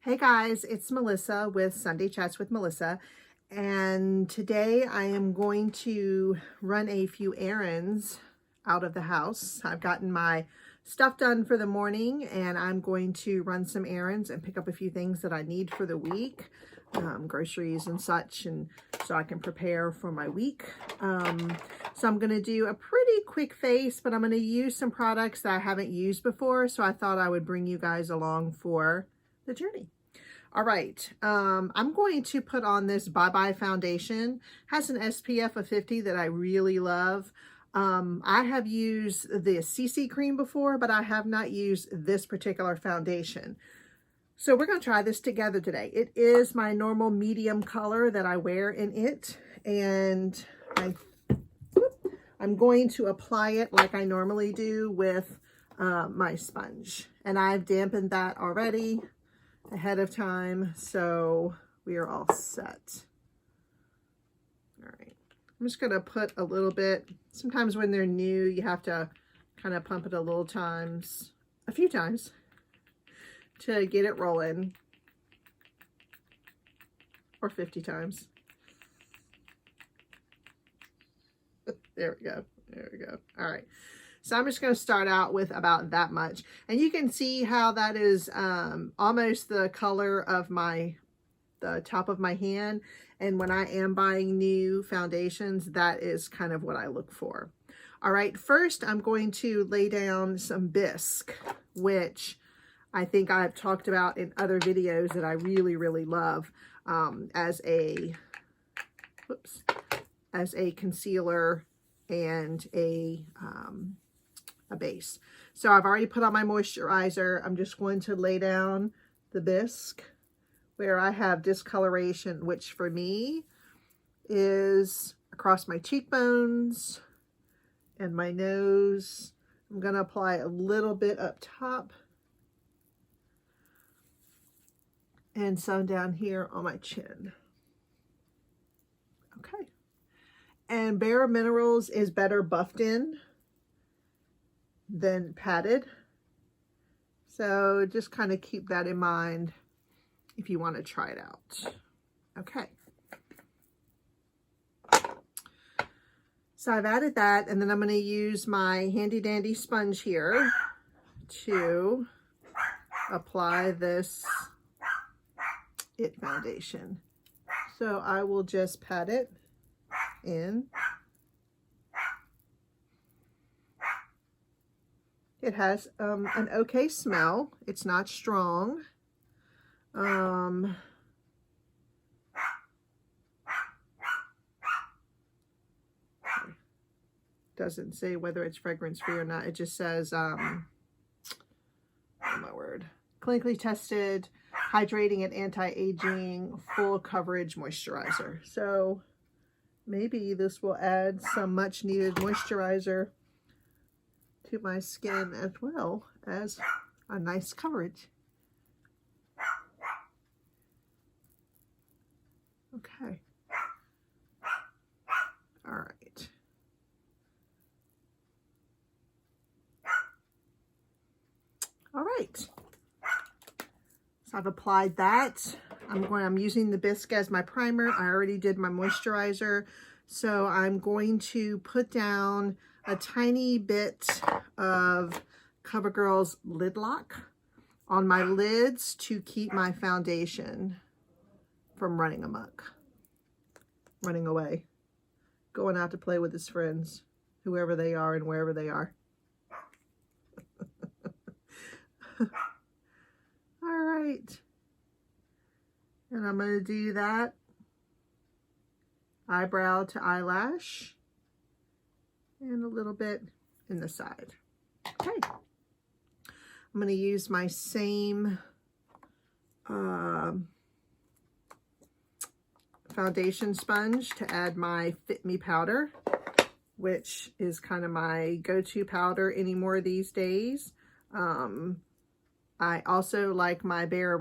Hey guys, it's Melissa with Sunday Chats with Melissa, and today I am going to run a few errands out of the house. I've gotten my stuff done for the morning, and I'm going to run some errands and pick up a few things that I need for the week, groceries and such, and so I can prepare for my week. So I'm going to do a pretty quick face, but I'm going to use some products that I haven't used before, so I thought I would bring you guys along for the journey. All right, I'm going to put on this Bye Bye foundation. Has an SPF of 50 that I really love. I have used the CC cream before, but I have not used this particular foundation. So we're going to try this together today. It is my normal medium color that I wear in it, and I'm going to apply it like I normally do with my sponge. And I've dampened that already ahead of time, so we are all set. All right, I'm just going to put a little bit. Sometimes when they're new, you have to kind of pump it a few times to get it rolling, or 50 times. There we go. There we go. All right. So I'm just going to start out with about that much. And you can see how that is almost the color of the top of my hand. And when I am buying new foundations, that is kind of what I look for. All right, first I'm going to lay down some bisque, which I think I've talked about in other videos that I really, really love as a concealer and a base. So I've already put on my moisturizer. I'm just going to lay down the bisque where I have discoloration, which for me is across my cheekbones and my nose. I'm going to apply a little bit up top and some down here on my chin. Okay. And Bare Minerals is better buffed in than padded. So just kind of keep that in mind if you want to try it out. Okay. So I've added that, and then I'm going to use my handy dandy sponge here to apply this It foundation. So I will just pat it in. It has an okay smell. It's not strong. Doesn't say whether it's fragrance free or not. It just says, oh my word, clinically tested, hydrating and anti-aging, full coverage moisturizer. So maybe this will add some much needed moisturizer to my skin as well as a nice coverage. Okay. All right. All right. So I've applied that. I'm using the bisque as my primer. I already did my moisturizer. So I'm going to put down a tiny bit of CoverGirl's Lid Lock on my lids to keep my foundation from running amok, running away, going out to play with his friends, whoever they are and wherever they are. All right. And I'm going to do that eyebrow to eyelash and a little bit in the side. Okay. I'm going to use my same foundation sponge to add my Fit Me powder, which is kind of my go-to powder anymore these days. I also like my Bare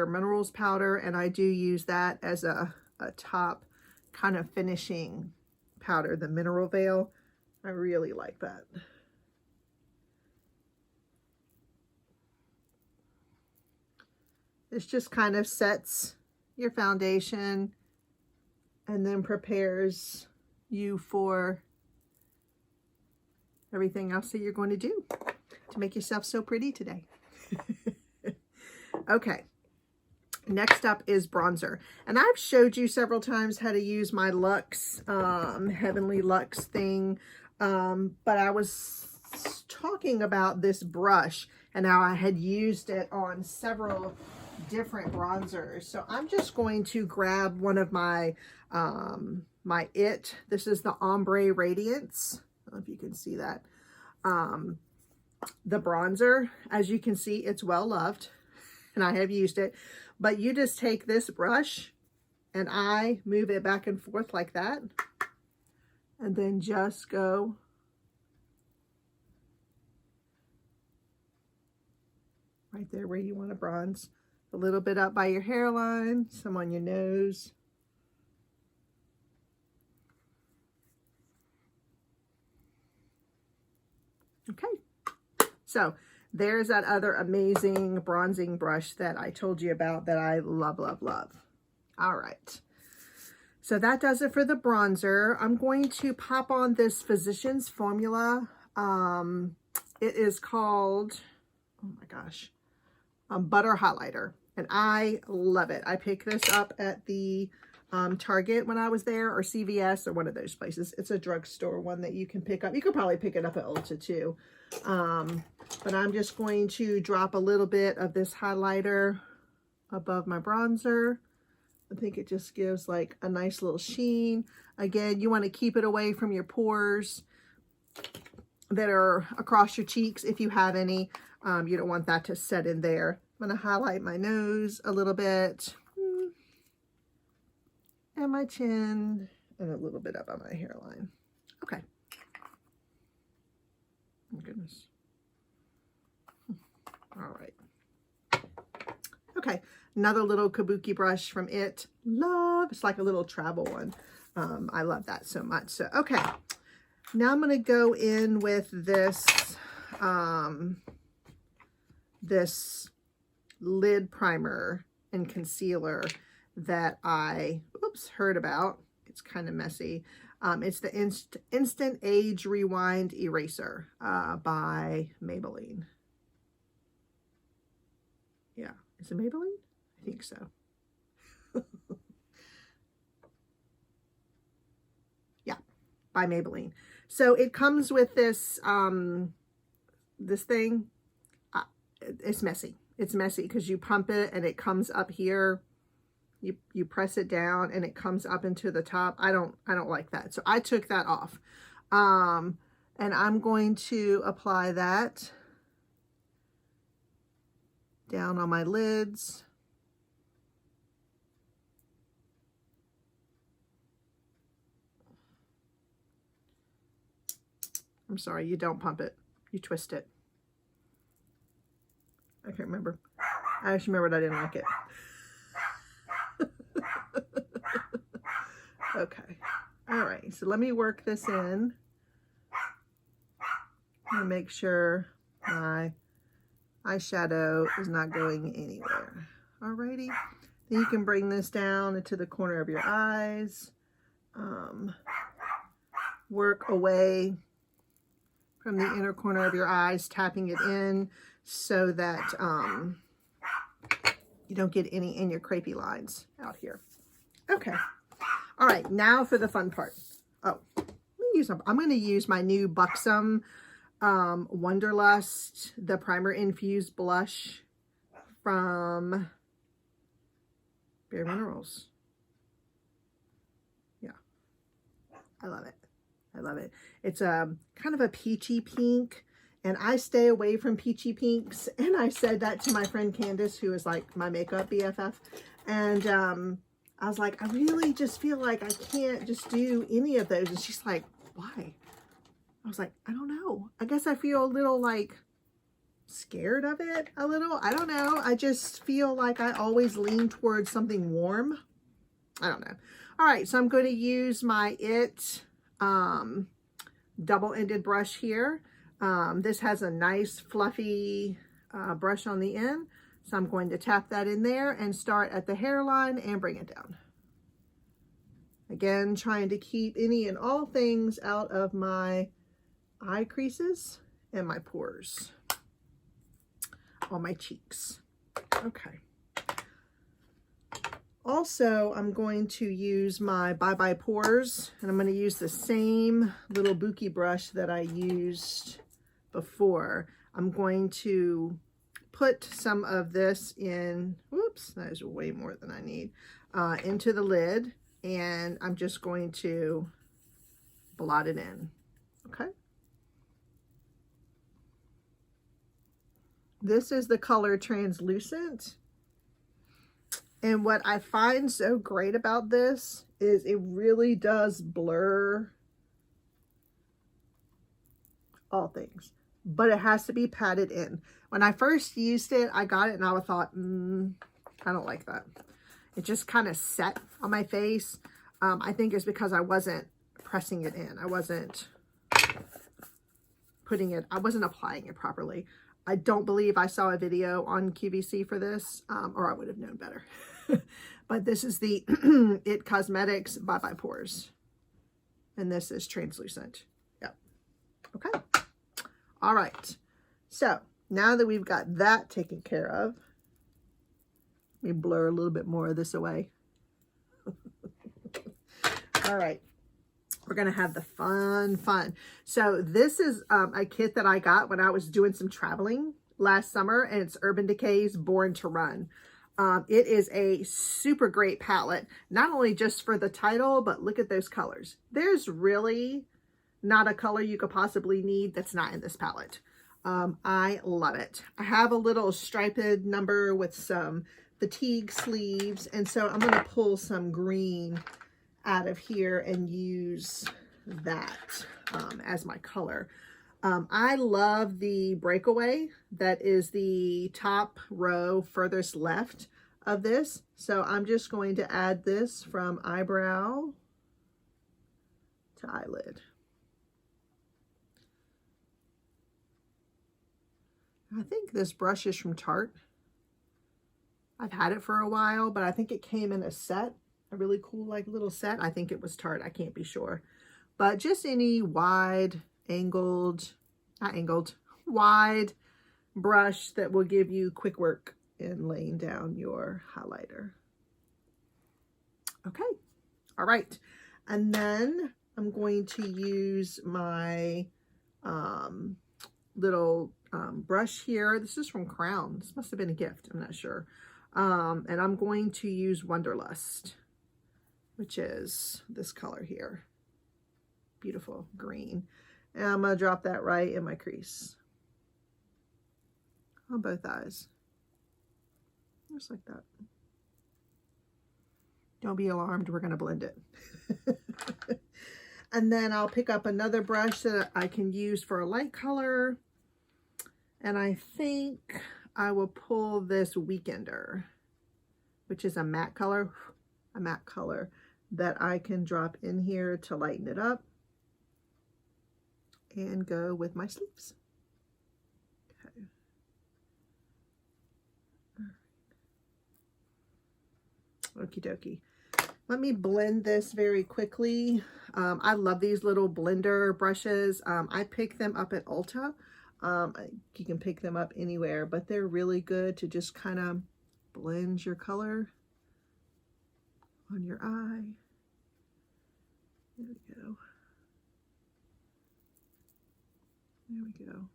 Minerals powder, and I do use that as a top kind of finishing powder, the Mineral Veil. I really like that. This just kind of sets your foundation and then prepares you for everything else that you're going to do to make yourself so pretty today. Okay, next up is bronzer. And I've showed you several times how to use my Luxe, Heavenly Luxe thing. But I was talking about this brush and how I had used it on several different bronzers. So I'm just going to grab one of my this is the Ombre Radiance. I don't know if you can see that. The bronzer, as you can see, it's well loved and I have used it, but you just take this brush and I move it back and forth like that, and then just go right there where you want to bronze. A little bit up by your hairline, some on your nose. Okay, so there's that other amazing bronzing brush that I told you about that I love, love, love. All right, so that does it for the bronzer. I'm going to pop on this Physicians Formula. It is called, oh my gosh, Butter Highlighter, and I love it. I picked this up at the Target when I was there, or CVS, or one of those places. It's a drugstore one that you can pick up. You could probably pick it up at Ulta too. But I'm just going to drop a little bit of this highlighter above my bronzer. I think it just gives like a nice little sheen. Again, you want to keep it away from your pores that are across your cheeks if you have any. You don't want that to set in there. I'm going to highlight my nose a little bit, and my chin, and a little bit up on my hairline. Okay. Oh, goodness. All right. Okay, another little kabuki brush from It. Love. It's like a little travel one. I love that so much. So, okay. Now I'm going to go in with this, this lid primer and concealer that I, heard about. It's kind of messy. It's the Instant Age Rewind Eraser by Maybelline. Yeah, is it Maybelline? I think so. Yeah, by Maybelline. So it comes with this, this thing. It's messy. It's messy because you pump it and it comes up here. You press it down and it comes up into the top. I don't like that. So I took that off. And I'm going to apply that down on my lids. I'm sorry, you don't pump it. You twist it. I can't remember. I just remembered I didn't like it. Okay. All right. So let me work this in and make sure my eyeshadow is not going anywhere. Alrighty. Then you can bring this down into the corner of your eyes. Work away from the inner corner of your eyes, tapping it in so that you don't get any in your crepey lines out here. Okay. All right, now for the fun part. Oh, I'm going to use my new Buxom Wonderlust, the Primer Infused Blush from Bare Minerals. Yeah, I love it. I love it. It's a kind of a peachy pink, and I stay away from peachy pinks. And I said that to my friend Candace, who is like my makeup BFF. And I was like, I really just feel like I can't just do any of those. And she's like, why? I was like, I don't know. I guess I feel a little like scared of it a little. I don't know. I just feel like I always lean towards something warm. I don't know. All right. So I'm going to use my It double-ended brush here. This has a nice fluffy brush on the end. So I'm going to tap that in there and start at the hairline and bring it down. Again, trying to keep any and all things out of my eye creases and my pores on my cheeks. Okay. Also, I'm going to use my Bye Bye Pores, and I'm going to use the same little Buki brush that I used before. I'm going to put some of this in, whoops, that is way more than I need, into the lid, and I'm just going to blot it in, okay? This is the color Translucent. And what I find so great about this is it really does blur all things, but it has to be patted in. When I first used it, I got it and I thought, I don't like that. It just kind of set on my face. I think it's because I wasn't pressing it in. I wasn't applying it properly. I don't believe I saw a video on QVC for this, or I would have known better. But this is the It Cosmetics Bye Bye Pores. And this is Translucent. Yep. Okay. All right. So now that we've got that taken care of, let me blur a little bit more of this away. All right. We're going to have the fun. So this is a kit that I got when I was doing some traveling last summer, and it's Urban Decay's Born to Run. It is a super great palette, not only just for the title, but look at those colors. There's really not a color you could possibly need that's not in this palette. I love it. I have a little striped number with some fatigue sleeves, and so I'm going to pull some green out of here and use that as my color. I love the Breakaway. That is the top row furthest left of this. So I'm just going to add this from eyebrow to eyelid. I think this brush is from Tarte. I've had it for a while, but I think it came in a set, a really cool like little set. I think it was Tarte. I can't be sure. But just any wide wide brush that will give you quick work in laying down your highlighter. Okay. All right. And then I'm going to use my little brush here. This is from Crown. This must have been a gift. I'm not sure. And I'm going to use Wanderlust, which is this color here. Beautiful green. And I'm going to drop that right in my crease on both eyes. Just like that. Don't be alarmed. We're going to blend it. And then I'll pick up another brush that I can use for a light color. And I think I will pull this Weekender, which is a matte color that I can drop in here to lighten it up and go with my sleeves. Okay. Okie dokie. Let me blend this very quickly. I love these little blender brushes. I pick them up at Ulta. You can pick them up anywhere, but they're really good to just kind of blend your color on your eye. There we go. There we go.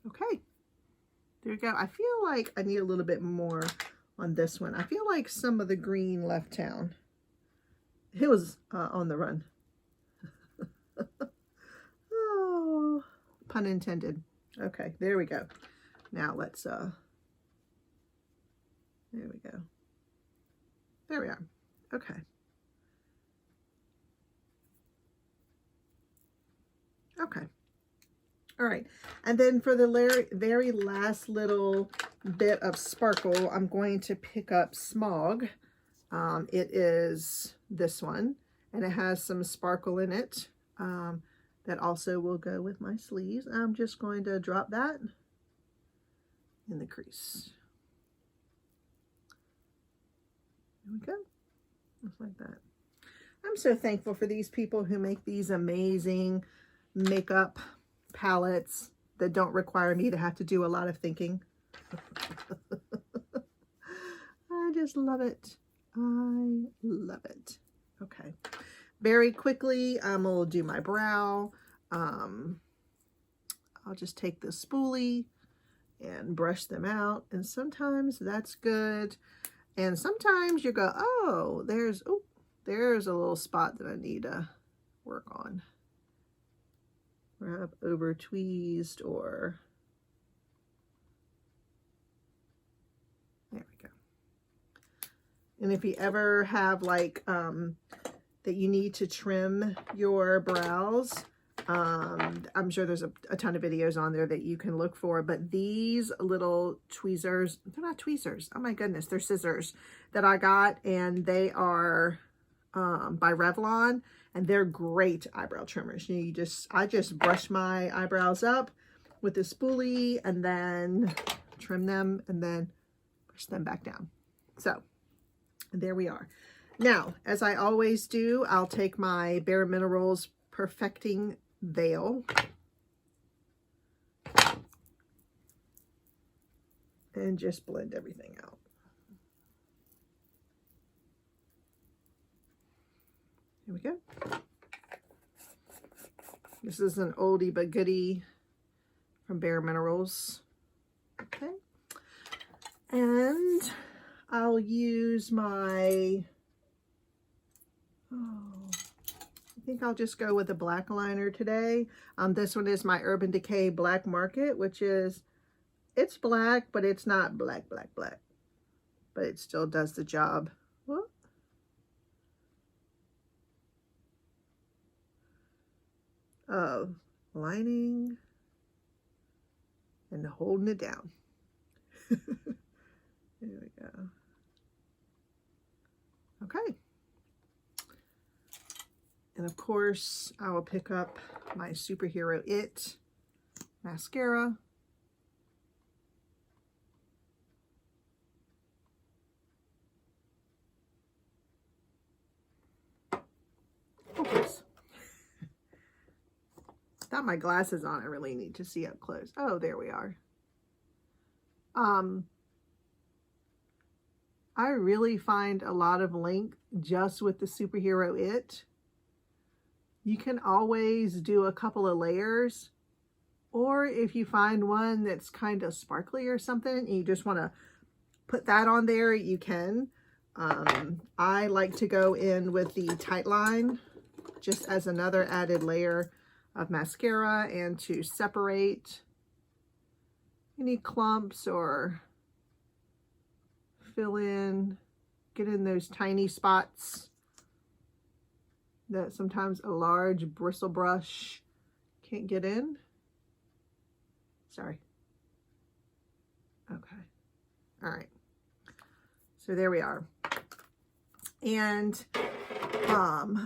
Okay. There we go. I feel like I need a little bit more on this one. I feel like some of the green left town. It was on the run. Oh, pun intended. Okay, there we go. Now let's, there we go. There we are. Okay. Okay. All right. And then for the very last little bit of sparkle, I'm going to pick up Smog. It is this one, and it has some sparkle in it. That also will go with my sleeves. I'm just going to drop that in the crease. we go. Just like that. I'm so thankful for these people who make these amazing makeup palettes that don't require me to have to do a lot of thinking. I just love it. I love it. Okay. Very quickly, we'll do my brow. I'll just take the spoolie and brush them out. And sometimes that's good. And sometimes you go, oh, there's a little spot that I need to work on. Where I've over tweezed or, there we go. And if you ever have like, that you need to trim your brows, I'm sure there's a ton of videos on there that you can look for, but these little tweezers, they're not tweezers, oh my goodness, they're scissors that I got, and they are by Revlon, and they're great eyebrow trimmers. I just brush my eyebrows up with a spoolie and then trim them and then push them back down. So there we are. Now, as I always do, I'll take my Bare Minerals Perfecting Veil and just blend everything out. Here we go. This is an oldie but goodie from Bare Minerals. Okay. And I'll use my, I think I'll just go with a black liner today. This one is my Urban Decay Black Market, which is, it's black, but it's not black. But it still does the job. Whoop. Of lining and holding it down. There we go. Okay. And of course, I will pick up my Superhero It mascara. Focus. Without my glasses on, I really need to see up close. Oh, there we are. I really find a lot of length just with the Superhero It. You can always do a couple of layers, or if you find one that's kind of sparkly or something and you just want to put that on there, you can. I like to go in with the Tight Line just as another added layer of mascara and to separate any clumps or fill in, get in those tiny spots that sometimes a large bristle brush can't get in. Sorry. Okay. All right. So there we are. And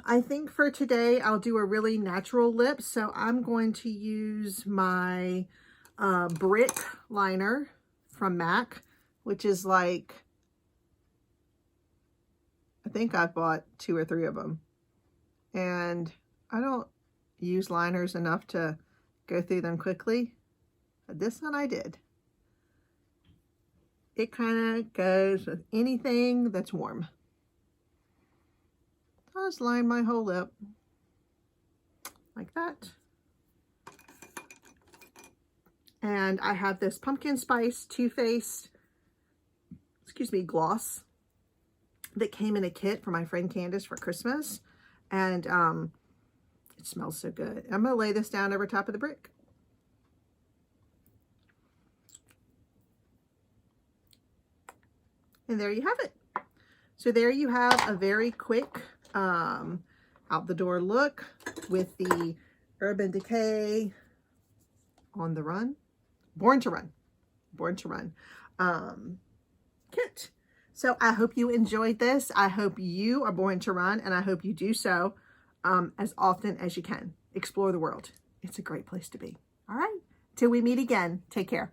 I think for today, I'll do a really natural lip. So I'm going to use my Brick liner from MAC, which is like, I think I've bought 2 or 3 of them. And I don't use liners enough to go through them quickly. But this one I did. It kind of goes with anything that's warm. I'll just line my whole lip like that. And I have this Pumpkin Spice Too Faced, gloss that came in a kit for my friend Candace for Christmas. And it smells so good. I'm going to lay this down over top of the brick. And there you have it. So there you have a very quick out the door look with the Urban Decay On the Run, Born to Run kit. So I hope you enjoyed this. I hope you are born to run, and I hope you do so as often as you can. Explore the world. It's a great place to be. All right. Till we meet again. Take care.